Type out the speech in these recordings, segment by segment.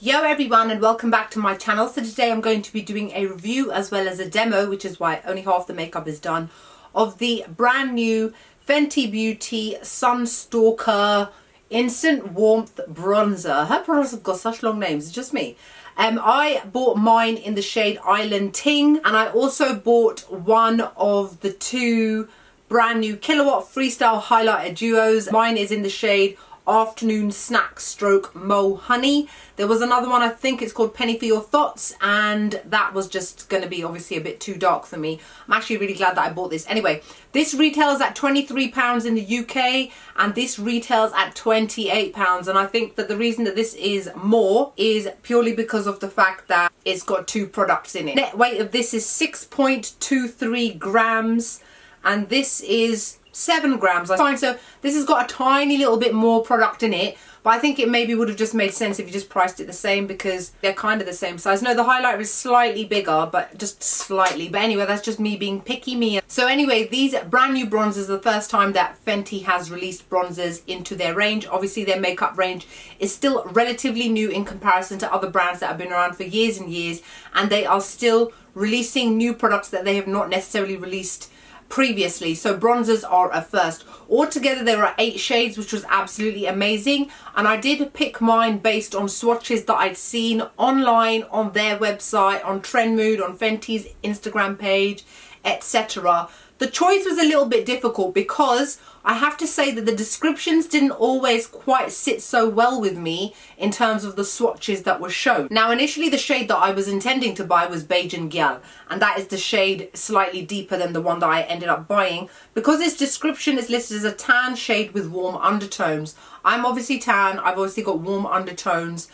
Yo everyone, and welcome back to my channel. So today I'm going to be doing a review as well as a demo, which is why only half the makeup is done, of the brand new Fenty Beauty Stalk'r Instant Warmth Bronzer. Her products have got such long names, it's just me. I bought mine in the shade Island Ting, and I also bought one of the two brand new Killawatt Freestyle highlighter duos. Mine is in the shade Afternoon Snack Stroke Mo Honey. There was another one, I think it's called Penny for Your Thoughts, and that was just going to be obviously a bit too dark for me. I'm actually really glad that I bought this. Anyway, this retails at £23 in the UK, and this retails at £28, and I think that the reason that this is more is purely because of the fact that it's got two products in it. Net weight of this is 6.23 grams, and this is 7 grams. I find so this has got a tiny little bit more product in it, but I think it maybe would have just made sense if you just priced it the same because they're kind of the same size. No, the highlighter is slightly bigger, but just slightly. But anyway, that's just me being picky me. So anyway, these brand new bronzers are the first time that Fenty has released bronzers into their range. Obviously their makeup range is still relatively new in comparison to other brands that have been around for years and years, and they are still releasing new products that they have not necessarily released previously. So bronzers are a first. Altogether there are 8 shades, which was absolutely amazing, and I did pick mine based on swatches that I'd seen online on their website, on Trendmood, on Fenty's Instagram page, etc. The choice was a little bit difficult because I have to say that the descriptions didn't always quite sit so well with me in terms of the swatches that were shown. Now initially the shade that I was intending to buy was Beige and Gyal, and that is the shade slightly deeper than the one that I ended up buying because its description is listed as a tan shade with warm undertones. I'm obviously tan, I've obviously got warm undertones.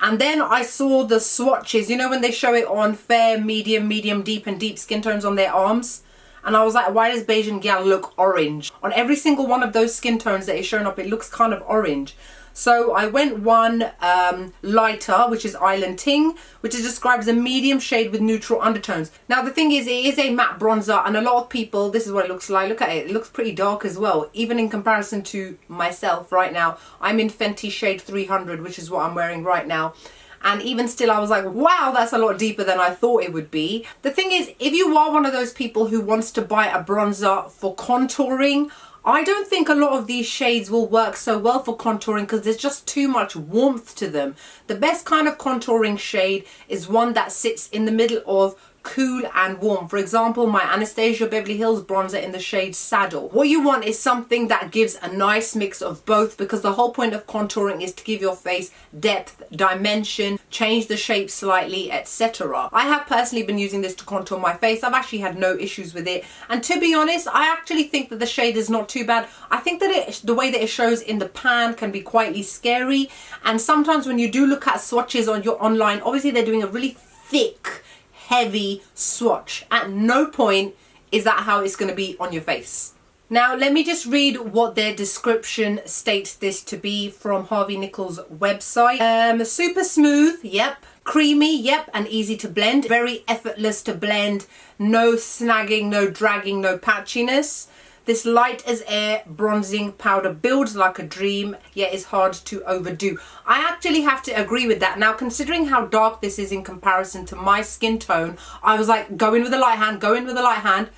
And then I saw the swatches, you know when they show it on fair, medium, medium, deep and deep skin tones on their arms? And I was like, why does Beige and Gyal look orange? On every single one of those skin tones that is shown up, it looks kind of orange. So I went one lighter, which is Island Ting, which is described as a medium shade with neutral undertones. Now the thing is, it is a matte bronzer, and a lot of people, this is what it looks like. Look at it, it looks pretty dark as well, even in comparison to myself right now. I'm in Fenty shade 300, which is what I'm wearing right now. And even still, I was like, wow, that's a lot deeper than I thought it would be. The thing is, if you are one of those people who wants to buy a bronzer for contouring, I don't think a lot of these shades will work so well for contouring because there's just too much warmth to them. The best kind of contouring shade is one that sits in the middle of cool and warm. For example, my Anastasia Beverly Hills bronzer in the shade Saddle. What you want is something that gives a nice mix of both, because the whole point of contouring is to give your face depth, dimension, change the shape slightly, etc. I have personally been using this to contour my face. I've actually had no issues with it, and to be honest, I actually think that the shade is not too bad. I think that the way that it shows in the pan can be quite scary, and sometimes when you do look at swatches on your online, obviously they're doing a really thick, heavy swatch. At no point is that how it's going to be on your face. Now let me just read what their description states this to be from Harvey Nichols' website. Super smooth, yep. Creamy, yep, and easy to blend. Very effortless to blend. No snagging, no dragging, no patchiness. This light as air bronzing powder builds like a dream, yet is hard to overdo. I actually have to agree with that. Now, considering how dark this is in comparison to my skin tone, I was like, go in with a light hand, go in with a light hand.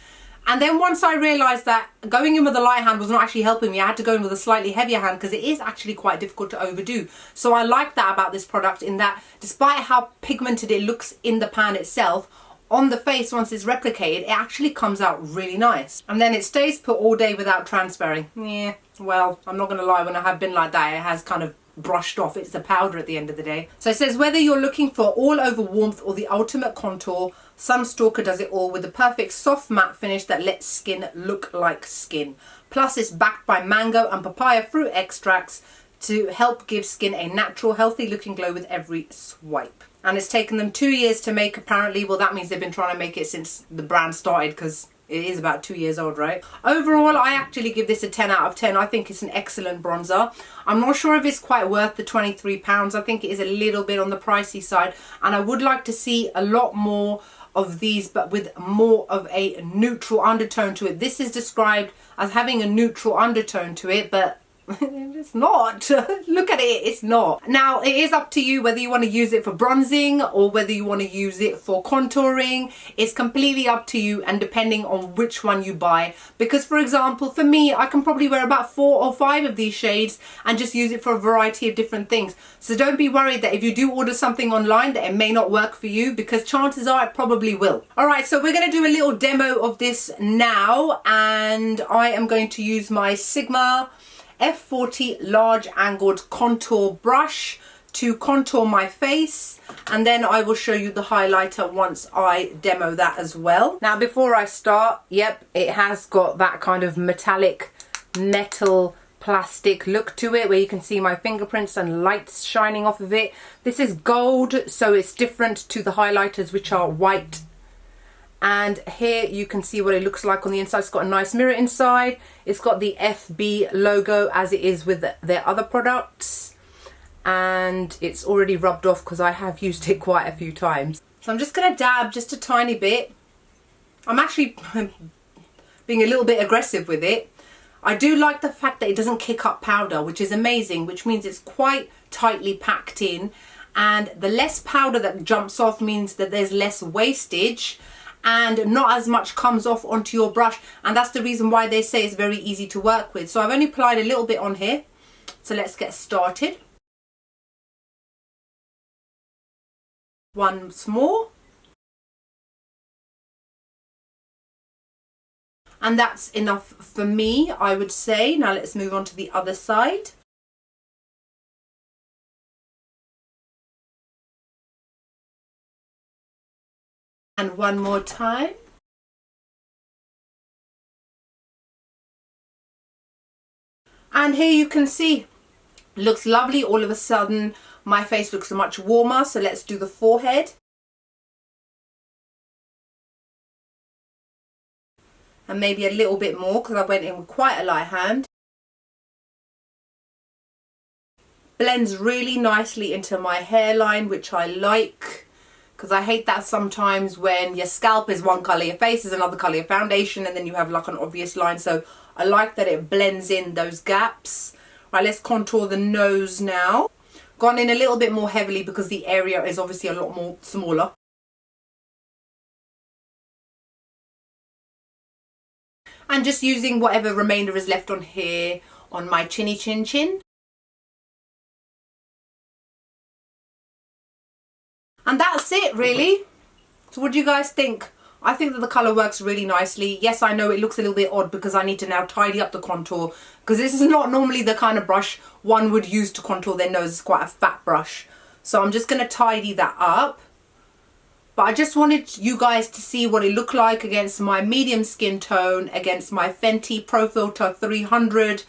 And then once I realised that going in with a light hand was not actually helping me, I had to go in with a slightly heavier hand because it is actually quite difficult to overdo. So I like that about this product, in that despite how pigmented it looks in the pan itself, on the face, once it's replicated, it actually comes out really nice. And then it stays put all day without transferring. Yeah, well, I'm not going to lie, when I have been like that, it has kind of brushed off. It's a powder at the end of the day. So it says, whether you're looking for all over warmth or the ultimate contour, Stalk'r does it all with the perfect soft matte finish that lets skin look like skin. Plus it's backed by mango and papaya fruit extracts to help give skin a natural, healthy looking glow with every swipe. And it's taken them 2 years to make, apparently. Well, that means they've been trying to make it since the brand started, because it is about 2 years old, right? Overall, I actually give this a 10 out of 10. I think it's an excellent bronzer. I'm not sure if it's quite worth the £23. I think it is a little bit on the pricey side, and I would like to see a lot more of these, but with more of a neutral undertone to it. This is described as having a neutral undertone to it, but It's not. Look at it, it's not. Now, it is up to you whether you want to use it for bronzing or whether you want to use it for contouring. It's completely up to you and depending on which one you buy. Because, for example, for me, I can probably wear about 4 or 5 of these shades and just use it for a variety of different things. So don't be worried that if you do order something online that it may not work for you, because chances are it probably will. Alright, so we're going to do a little demo of this now, and I am going to use my Sigma F40 large angled contour brush to contour my face, and then I will show you the highlighter once I demo that as well. Now before I start, yep, it has got that kind of metallic metal plastic look to it where you can see my fingerprints and lights shining off of it. This is gold, so it's different to the highlighters which are white. And here you can see what it looks like on the inside. It's got a nice mirror inside. It's got the FB logo as it is with their other products. And it's already rubbed off because I have used it quite a few times. So I'm just going to dab just a tiny bit. I'm actually being a little bit aggressive with it. I do like the fact that it doesn't kick up powder, which is amazing, which means it's quite tightly packed in. And the less powder that jumps off means that there's less wastage and not as much comes off onto your brush, and that's the reason why they say it's very easy to work with. So I've only applied a little bit on here, so let's get started. Once more, and that's enough for me, I would say. Now let's move on to the other side. And one more time. And here you can see, looks lovely. All of a sudden, my face looks much warmer. So let's do the forehead. And maybe a little bit more because I went in with quite a light hand. Blends really nicely into my hairline, which I like. Because I hate that sometimes when your scalp is one colour, your face is another colour, your foundation, and then you have like an obvious line. So I like that it blends in those gaps. Right, let's contour the nose now. Gone in a little bit more heavily because the area is obviously a lot more smaller. And just using whatever remainder is left on here on my chinny chin chin. And that's it really. So what do you guys think? I think that the colour works really nicely. Yes, I know it looks a little bit odd because I need to now tidy up the contour, because this is not normally the kind of brush one would use to contour their nose. It's quite a fat brush. So I'm just going to tidy that up. But I just wanted you guys to see what it looked like against my medium skin tone, against my Fenty Pro Filter 300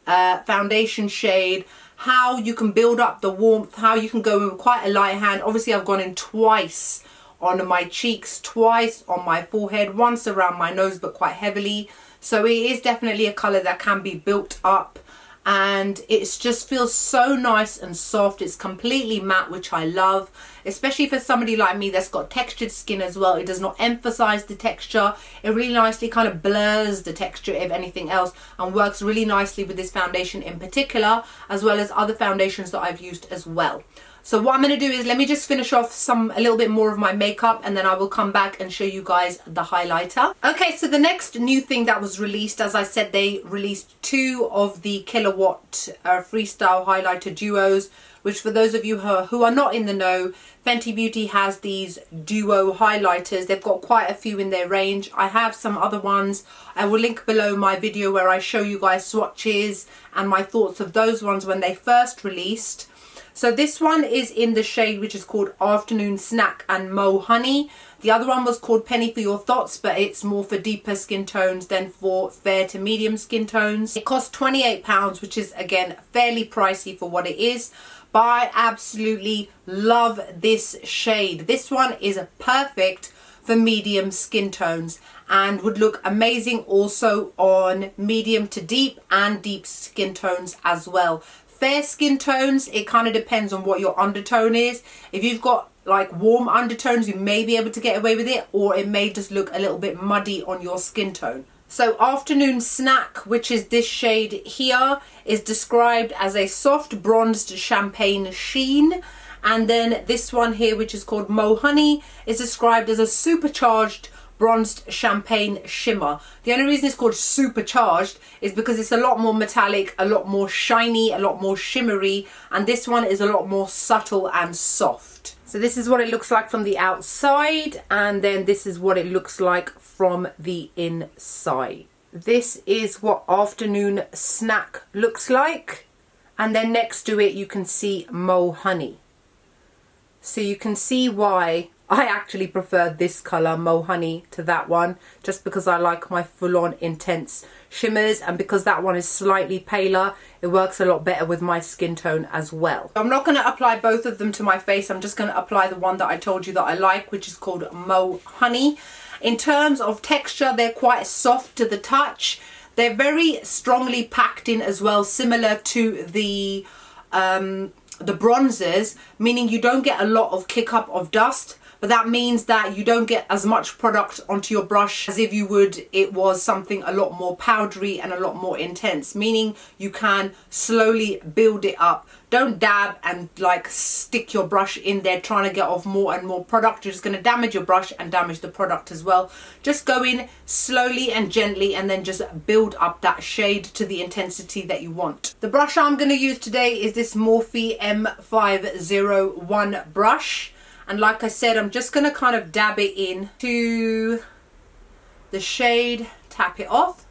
foundation shade. How you can build up the warmth, how you can go in with quite a light hand. Obviously I've gone in twice on my cheeks, twice on my forehead, once around my nose but quite heavily. So it is definitely a colour that can be built up, and it just feels so nice and soft. It's completely matte, which I love, especially for somebody like me that's got textured skin as well. It does not emphasize the texture. It really nicely kind of blurs the texture if anything else, and works really nicely with this foundation in particular, as well as other foundations that I've used as well. So what I'm going to do is let me just finish off a little bit more of my makeup, and then I will come back and show you guys the highlighter. Okay, so the next new thing that was released, as I said, they released 2 of the Killawatt Freestyle highlighter duos, which for those of you who are not in the know, Fenty Beauty has these duo highlighters. They've got quite a few in their range. I have some other ones. I will link below my video where I show you guys swatches and my thoughts of those ones when they first released. So this one is in the shade which is called Afternoon Snack and Mo Honey. The other one was called Penny for Your Thoughts, but it's more for deeper skin tones than for fair to medium skin tones. It costs £28, which is again fairly pricey for what it is. But I absolutely love this shade. This one is perfect for medium skin tones and would look amazing also on medium to deep and deep skin tones as well. Fair skin tones, it kind of depends on what your undertone is. If you've got like warm undertones, you may be able to get away with it, or it may just look a little bit muddy on your skin tone. So Afternoon Snack, which is this shade here, is described as a soft bronzed champagne sheen. And then this one here, which is called Mo Honey, is described as a supercharged bronzed champagne shimmer. The only reason it's called supercharged is because it's a lot more metallic, a lot more shiny, a lot more shimmery, and this one is a lot more subtle and soft. So this is what it looks like from the outside, and then this is what it looks like from the inside. This is what Afternoon Snack looks like, and then next to it you can see Mo Honey. So you can see why I actually prefer this colour, Mo Honey, to that one, just because I like my full-on intense shimmers, and because that one is slightly paler, it works a lot better with my skin tone as well. I'm not going to apply both of them to my face. I'm just going to apply the one that I told you that I like, which is called Mo Honey. In terms of texture, they're quite soft to the touch. They're very strongly packed in as well, similar to the bronzers, meaning you don't get a lot of kick up of dust. But that means that you don't get as much product onto your brush as if you would, it was something a lot more powdery and a lot more intense, meaning you can slowly build it up. Don't dab and like stick your brush in there trying to get off more and more product. You're just going to damage your brush and damage the product as well. Just go in slowly and gently and then just build up that shade to the intensity that you want. The brush I'm going to use today is this Morphe M501 brush. And like I said, I'm just going to kind of dab it in to the shade, tap it off,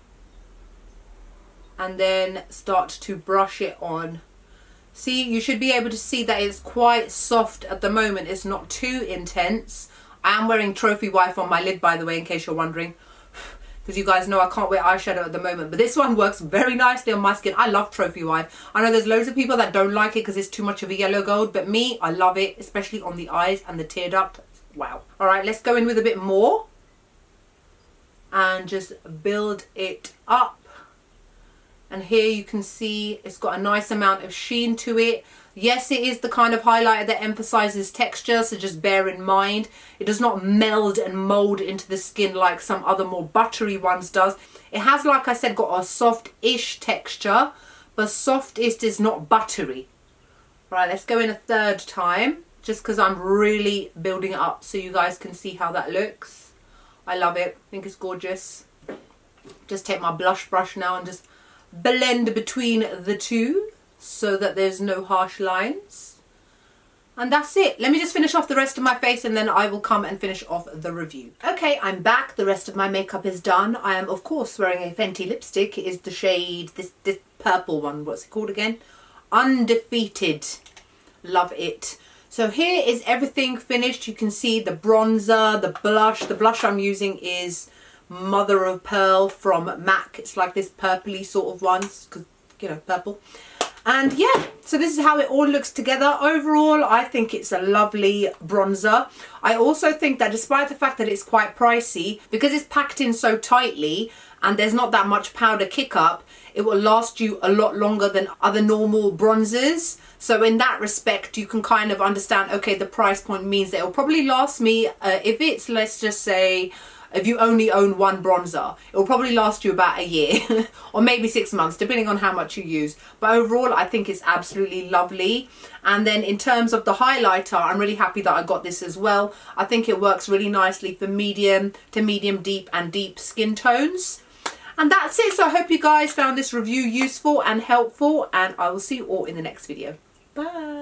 and then start to brush it on. See, you should be able to see that it's quite soft at the moment. It's not too intense. I am wearing Trophy Wife on my lid, by the way, in case you're wondering. Because you guys know I can't wear eyeshadow at the moment. But this one works very nicely on my skin. I love Trophy Wife. I know there's loads of people that don't like it because it's too much of a yellow gold. But me, I love it. Especially on the eyes and the tear duct. Wow. Alright, let's go in with a bit more. And just build it up. And here you can see it's got a nice amount of sheen to it. Yes, it is the kind of highlighter that emphasizes texture, so just bear in mind. It does not meld and mold into the skin like some other more buttery ones does. It has, like I said, got a soft-ish texture, but softest is not buttery. Right, let's go in a third time, just because I'm really building it up so you guys can see how that looks. I love it. I think it's gorgeous. Just take my blush brush now and just blend between the two, so that there's no harsh lines. And that's it. Let me just finish off the rest of my face and then I will come and finish off the review. Okay, I'm back. The rest of my makeup is done. I am, of course, wearing a Fenty lipstick. It is the shade, this purple one. What's it called again? Undefeated. Love it. So here is everything finished. You can see the bronzer, the blush. The blush I'm using is Mother of Pearl from MAC. It's like this purpley sort of one, because, you know, purple. And yeah, so this is how it all looks together. Overall, I think it's a lovely bronzer. I also think that despite the fact that it's quite pricey, because it's packed in so tightly and there's not that much powder kick up, it will last you a lot longer than other normal bronzers. So in that respect, you can kind of understand, okay, the price point means that it will probably last me, if it's, let's just say, if you only own one bronzer, it will probably last you about a year or maybe 6 months, depending on how much you use. But overall, I think it's absolutely lovely. And then in terms of the highlighter, I'm really happy that I got this as well. I think it works really nicely for medium to medium deep and deep skin tones. And that's it. So I hope you guys found this review useful and helpful, and I will see you all in the next video. Bye.